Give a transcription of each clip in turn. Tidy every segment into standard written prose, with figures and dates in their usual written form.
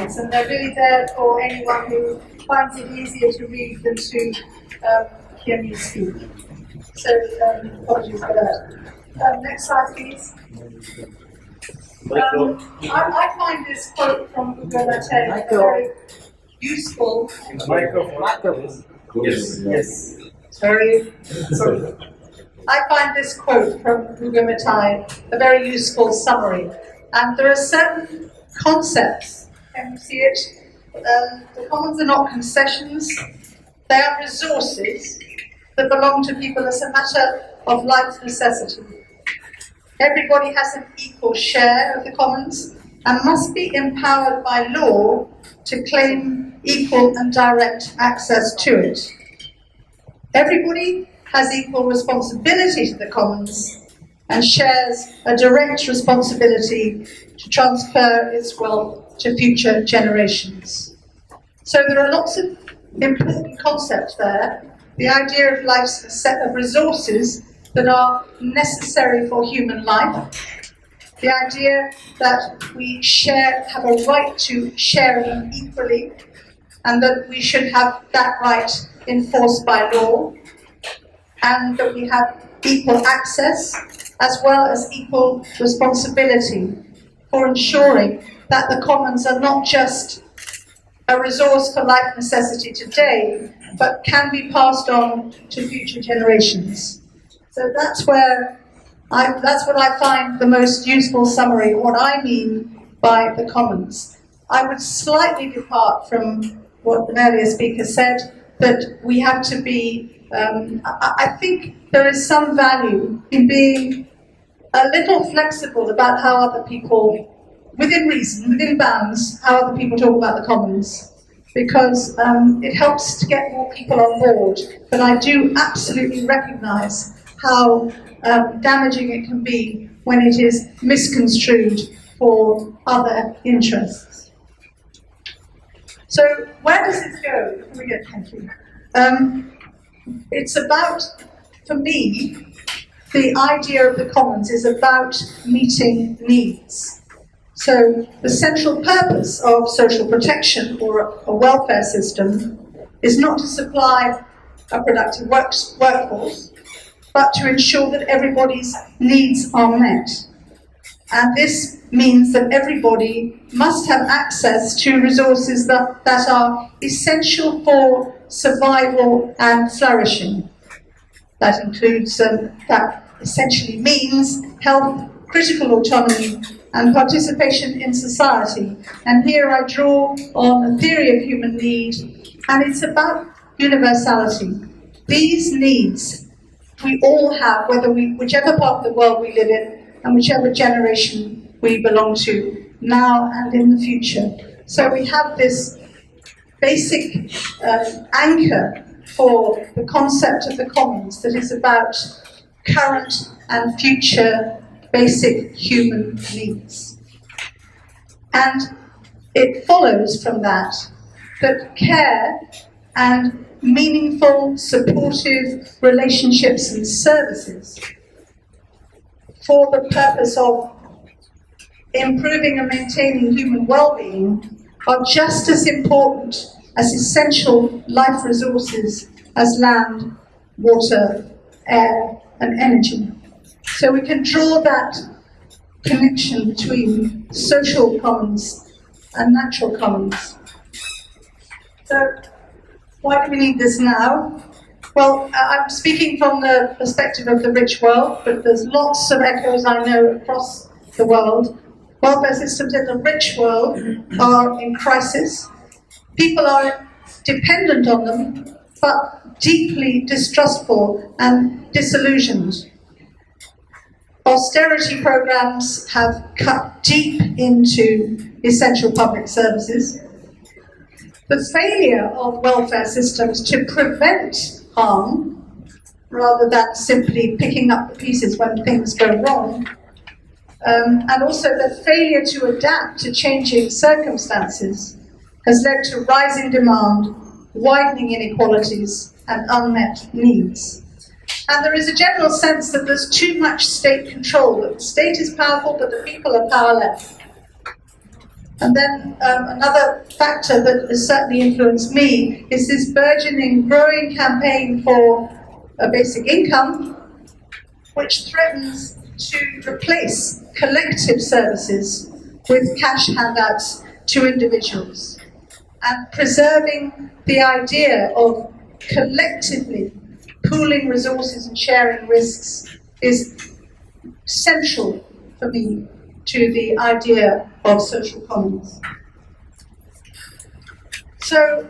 commons, and they're really there for anyone who finds it easier to read than to hear me speak. So, apologies for that. Next slide, please. I find this quote from Coote very useful. Yes. Sorry. I find this quote from Coote a very useful summary. And there are certain concepts. Can you see it? The commons are not concessions. They are resources that belong to people as a matter of life's necessity. Everybody has an equal share of the commons and must be empowered by law to claim equal and direct access to it. Everybody has equal responsibility to the commons and shares a direct responsibility to transfer its wealth to future generations. So there are lots of important concepts there. The idea of life's a set of resources that are necessary for human life. The idea that we have a right to share them equally, and that we should have that right enforced by law, and that we have equal access as well as equal responsibility for ensuring that the commons are not just a resource for life necessity today, but can be passed on to future generations. So that's what I find the most useful summary of what I mean by the commons. I would slightly depart from what an earlier speaker said, that we have to be, I think there is some value in being a little flexible about how other people, within reason, within bounds, how other people talk about the commons, because it helps to get more people on board. But I do absolutely recognise how damaging it can be when it is misconstrued for other interests. So where does this go? Thank you. It's about, for me, the idea of the commons is about meeting needs. So the central purpose of social protection or a welfare system is not to supply a productive workforce, but to ensure that everybody's needs are met. And this means that everybody must have access to resources that are essential for survival and flourishing. That includes, that essentially means health, critical autonomy, and participation in society. And here I draw on the theory of human need, and it's about universality. These needs we all have, whichever part of the world we live in, and whichever generation we belong to, now and in the future. So we have this basic anchor for the concept of the commons that is about current and future basic human needs. And it follows from that care and meaningful, supportive relationships and services for the purpose of improving and maintaining human well-being are just as important as essential life resources as land, water, air, and energy. So we can draw that connection between social commons and natural commons. So why do we need this now? Well, I'm speaking from the perspective of the rich world, but there's lots of echoes I know across the world. Welfare systems in the rich world are in crisis. People are dependent on them, but deeply distrustful and disillusioned. Austerity programs have cut deep into essential public services. The failure of welfare systems to prevent harm, rather than simply picking up the pieces when things go wrong, and also the failure to adapt to changing circumstances has led to rising demand, widening inequalities, and unmet needs. And there is a general sense that there's too much state control, that the state is powerful, but the people are powerless. And then another factor that has certainly influenced me is this burgeoning, growing campaign for a basic income, which threatens to replace collective services with cash handouts to individuals. And preserving the idea of collectively pooling resources and sharing risks is central for me to the idea of social commons. So,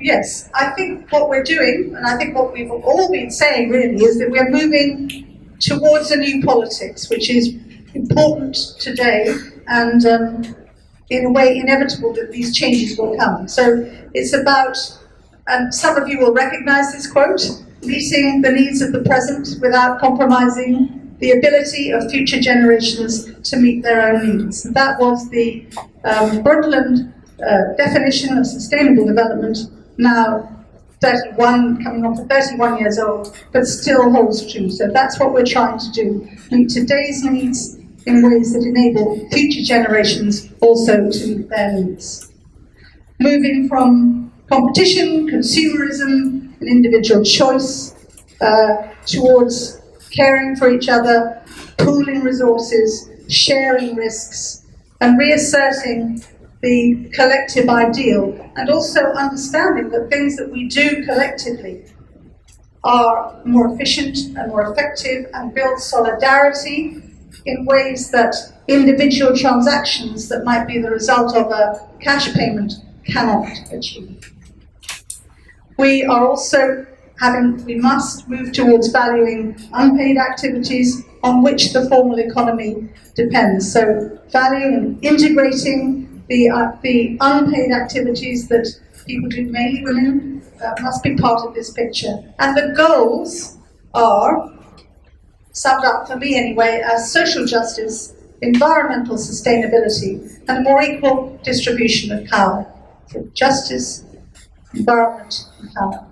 yes, I think what we're doing, and I think what we've all been saying really, is that we're moving towards a new politics, which is important today, and in a way inevitable that these changes will come. So it's about, and some of you will recognize this quote, meeting the needs of the present without compromising the ability of future generations to meet their own needs. And that was the Brundtland definition of sustainable development, now 31, coming on to 31 years old, but still holds true. So that's what we're trying to do, meet today's needs in ways that enable future generations also to meet their needs. Moving from competition, consumerism, and individual choice towards caring for each other, pooling resources, sharing risks, and reasserting the collective ideal, and also understanding that things that we do collectively are more efficient and more effective and build solidarity in ways that individual transactions that might be the result of a cash payment cannot achieve. We are also we must move towards valuing unpaid activities on which the formal economy depends. So valuing and integrating the unpaid activities that people do, mainly women, must be part of this picture. And the goals are, summed up for me anyway, as social justice, environmental sustainability, and a more equal distribution of power. So justice, environment, and power.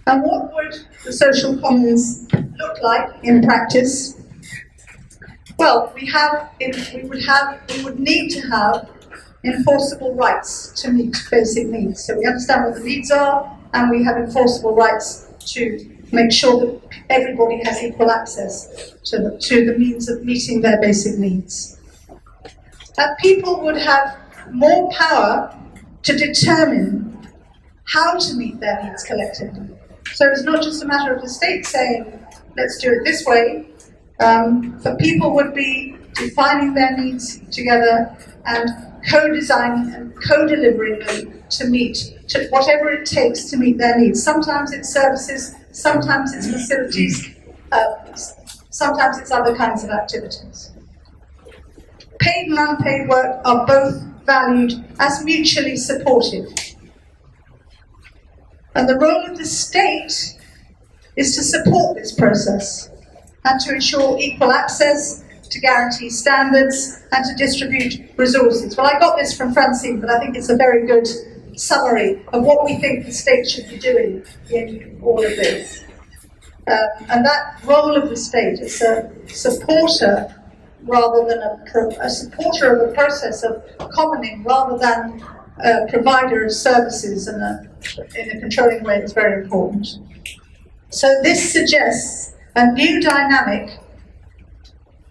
And what would the social commons look like in practice? Well, we would need to have enforceable rights to meet basic needs. So we understand what the needs are, and we have enforceable rights to make sure that everybody has equal access to the means of meeting their basic needs. And people would have more power to determine how to meet their needs collectively. So it's not just a matter of the state saying, let's do it this way, but people would be defining their needs together and co-designing and co-delivering them to whatever it takes to meet their needs. Sometimes it's services, sometimes it's facilities, sometimes it's other kinds of activities. Paid and unpaid work are both valued as mutually supportive. And the role of the state is to support this process and to ensure equal access, to guarantee standards, and to distribute resources. Well, I got this from Francine, but I think it's a very good summary of what we think the state should be doing in all of this. And that role of the state is a supporter rather than a supporter of a process of commoning rather than a provider of services in a controlling way is very important. So this suggests a new dynamic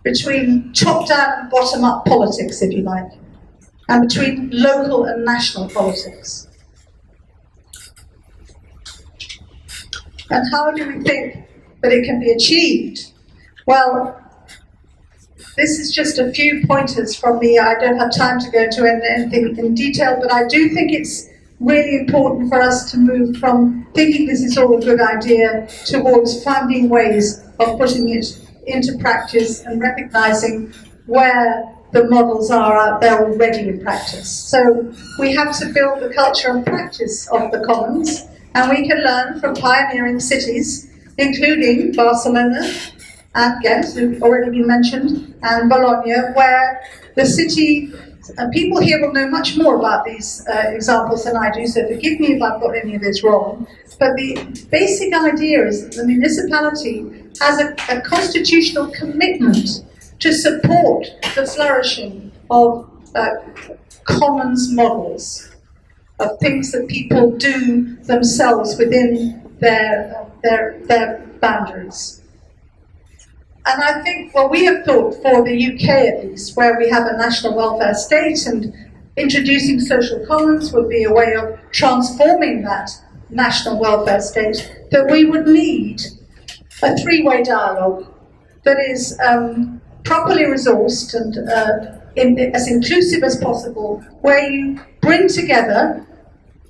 between top-down and bottom-up politics, if you like, and between local and national politics. And how do we think that it can be achieved? Well, this is just a few pointers from me. I don't have time to go into anything in detail, but I do think it's really important for us to move from thinking this is all a good idea towards finding ways of putting it into practice and recognizing where the models are out there already in practice. So we have to build the culture and practice of the commons, and we can learn from pioneering cities, including Barcelona and Ghent, who've already been mentioned, and Bologna, where the city, people here will know much more about these examples than I do, so forgive me if I've got any of this wrong. But the basic idea is that the municipality has a constitutional commitment to support the flourishing of commons models, of things that people do themselves within their boundaries. And I think, well, we have thought, for the UK at least, where we have a national welfare state, and introducing social commons would be a way of transforming that national welfare state, that we would need a three-way dialogue that is properly resourced and as inclusive as possible, where you bring together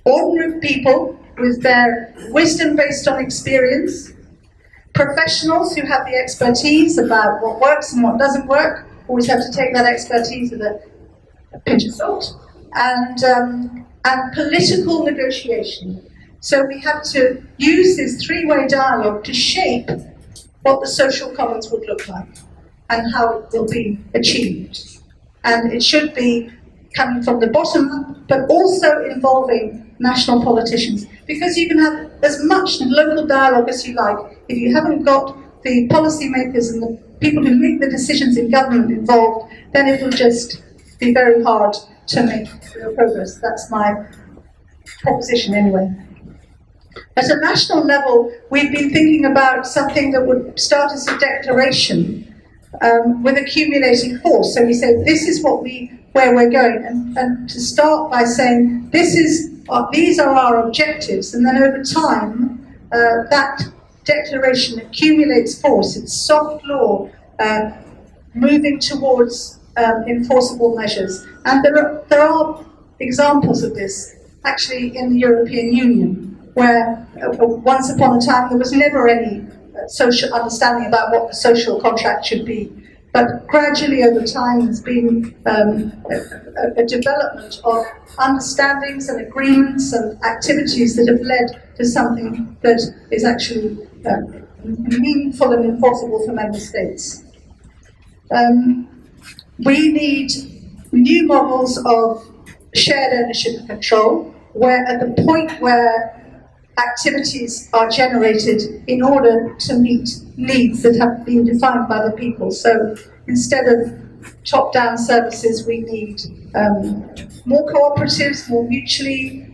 ordinary people with their wisdom based on experience, professionals who have the expertise about what works and what doesn't work, always have to take that expertise with a pinch of salt, and political negotiation. So we have to use this three-way dialogue to shape what the social commons would look like and how it will be achieved. And it should be coming from the bottom up, but also involving national politicians. Because you can have as much local dialogue as you like. If you haven't got the policymakers and the people who make the decisions in government involved, then it will just be very hard to make real progress. That's my proposition anyway. At a national level, we've been thinking about something that would start as a declaration with accumulating force. So we say, this is where we're going, and to start by saying, these are our objectives, and then over time, that declaration accumulates force. It's soft law, moving towards enforceable measures. And there are examples of this, actually, in the European Union, where once upon a time there was never any social understanding about what the social contract should be. But gradually over time there's been a development of understandings and agreements and activities that have led to something that is actually meaningful and enforceable for member states. We need new models of shared ownership and control, where at the point where activities are generated in order to meet needs that have been defined by the people. So instead of top-down services, we need more cooperatives, more mutually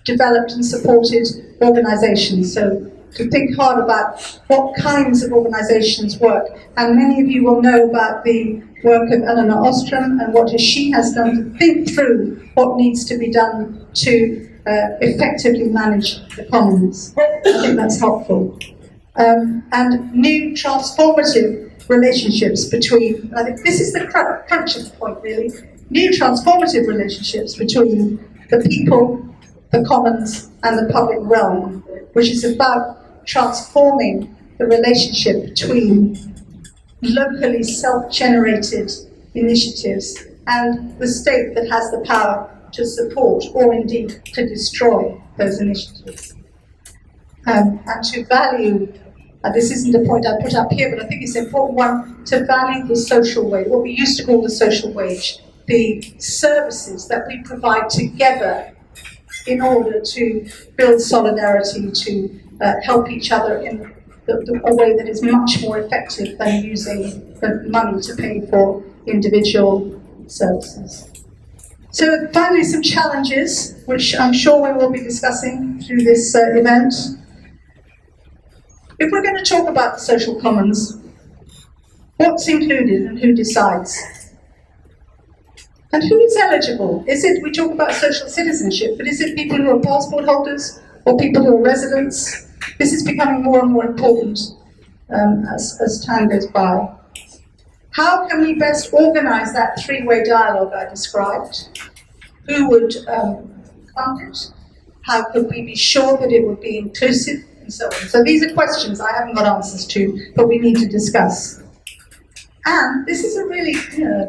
developed and supported organisations. So to think hard about what kinds of organisations work. And many of you will know about the work of Eleanor Ostrom and what she has done to think through what needs to be done to effectively manage the commons. I think that's helpful. And new transformative relationships between, I think this is the crunching point really, new transformative relationships between the people, the commons and the public realm, which is about transforming the relationship between locally self-generated initiatives and the state that has the power to support or indeed to destroy those initiatives. And to value, this isn't a point I put up here, but I think it's an important one, to value the social wage, what we used to call the social wage, the services that we provide together in order to build solidarity, to help each other in a way that is much more effective than using the money to pay for individual services. So finally, some challenges, which I'm sure we will be discussing through this event. If we're going to talk about the social commons, what's included and who decides? And who is eligible? Is it, we talk about social citizenship, but is it people who are passport holders or people who are residents? This is becoming more and more important as time goes by. How can we best organise that three-way dialogue I described? Who would fund it? How could we be sure that it would be inclusive? And so on. So these are questions I haven't got answers to, but we need to discuss. And this is a really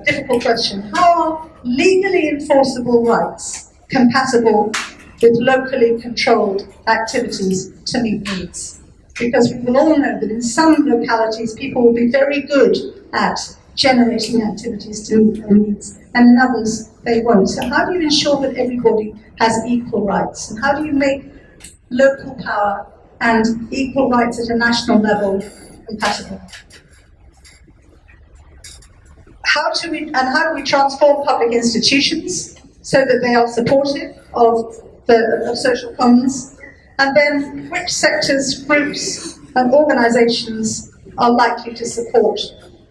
difficult question. How are legally enforceable rights compatible with locally controlled activities to meet needs? Because we will all know that in some localities people will be very good at generating activities to meet their needs, and in others they won't. So how do you ensure that everybody has equal rights? And how do you make local power and equal rights at a national level compatible? how do we transform public institutions so that they are supportive of social commons? And then which sectors, groups and organisations are likely to support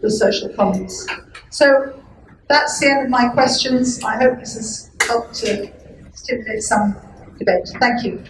the social commons? So that's the end of my questions. I hope this has helped to stimulate some debate. Thank you.